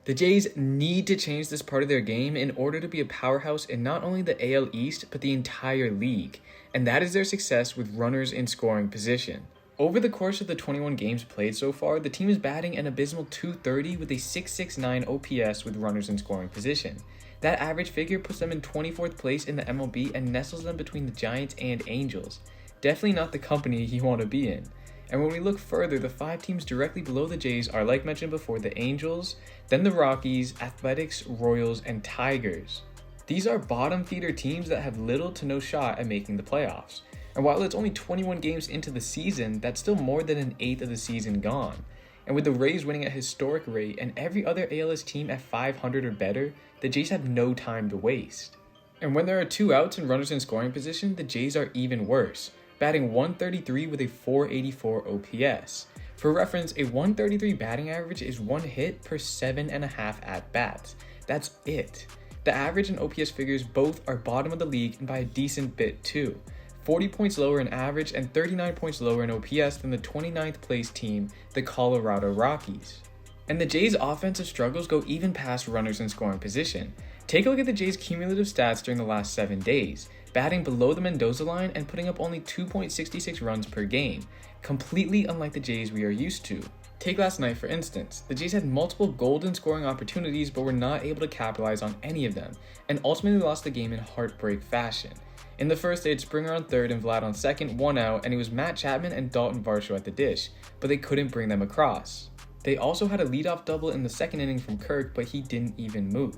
The Jays need to change this part of their game in order to be a powerhouse in not only the AL East, but the entire league, and that is their success with runners in scoring position. Over the course of the 21 games played so far, the team is batting an abysmal .230 with a .669 OPS with runners in scoring position. That average figure puts them in 24th place in the MLB and nestles them between the Giants and Angels. Definitely not the company you want to be in. And when we look further, the 5 teams directly below the Jays are, like mentioned before, the Angels, then the Rockies, Athletics, Royals, and Tigers. These are bottom feeder teams that have little to no shot at making the playoffs. And while it's only 21 games into the season, that's still more than an eighth of the season gone. And with the Rays winning at a historic rate and every other ALS team at 500 or better, the Jays have no time to waste. And when there are 2 outs and runners in scoring position, the Jays are even worse, batting .133 with a .484 OPS. For reference, a .133 batting average is 1 hit per 7.5 at-bats. That's it. The average and OPS figures both are bottom of the league and by a decent bit too. 40 points lower in average and 39 points lower in OPS than the 29th place team, the Colorado Rockies. And the Jays' offensive struggles go even past runners in scoring position. Take a look at the Jays' cumulative stats during the last 7 days, batting below the Mendoza line and putting up only 2.66 runs per game, completely unlike the Jays we are used to. Take last night for instance. The Jays had multiple golden scoring opportunities but were not able to capitalize on any of them, and ultimately lost the game in heartbreak fashion. In the first, they had Springer on third and Vlad on second, 1 out, and it was Matt Chapman and Dalton Varsho at the dish, but they couldn't bring them across. They also had a leadoff double in the second inning from Kirk, but he didn't even move.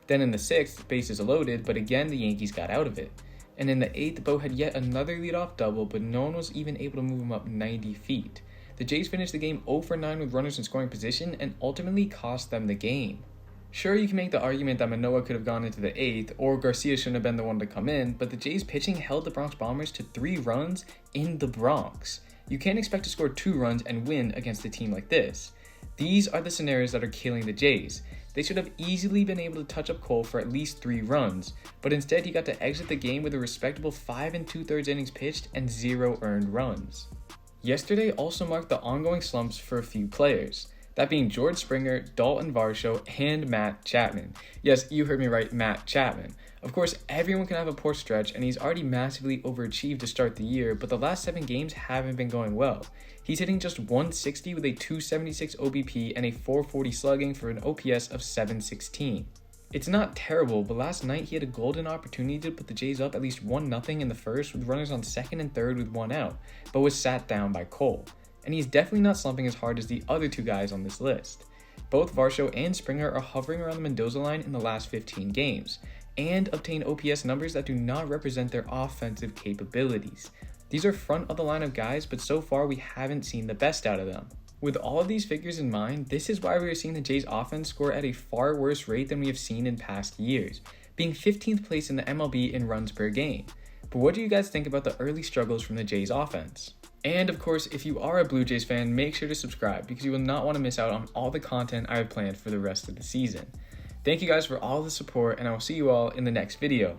Then in the 6th, bases loaded, but again the Yankees got out of it. And in the 8th, Bo had yet another leadoff double, but no one was even able to move him up 90 feet. The Jays finished the game 0 for 9 with runners in scoring position and ultimately cost them the game. Sure, you can make the argument that Manoah could have gone into the 8th, or Garcia shouldn't have been the one to come in, but the Jays pitching held the Bronx Bombers to 3 runs in the Bronx. You can't expect to score 2 runs and win against a team like this. These are the scenarios that are killing the Jays. They should have easily been able to touch up Cole for at least 3 runs, but instead he got to exit the game with a respectable 5 2/3 innings pitched and 0 earned runs. Yesterday also marked the ongoing slumps for a few players, that being George Springer, Dalton Varsho, and Matt Chapman. Yes, you heard me right, Matt Chapman. Of course, everyone can have a poor stretch, and he's already massively overachieved to start the year, but the last 7 games haven't been going well. He's hitting just .160 with a .276 OBP and a .440 slugging for an OPS of .716. It's not terrible, but last night he had a golden opportunity to put the Jays up at least 1-0 in the first with runners on second and third with 1 out, but was sat down by Cole. And he's definitely not slumping as hard as the other 2 guys on this list. Both Varsho and Springer are hovering around the Mendoza line in the last 15 games, and obtain OPS numbers that do not represent their offensive capabilities. These are front of the lineup guys, but so far we haven't seen the best out of them. With all of these figures in mind, this is why we are seeing the Jays offense score at a far worse rate than we have seen in past years, being 15th place in the MLB in runs per game. But what do you guys think about the early struggles from the Jays offense? And of course, if you are a Blue Jays fan, make sure to subscribe because you will not want to miss out on all the content I have planned for the rest of the season. Thank you guys for all the support, and I will see you all in the next video.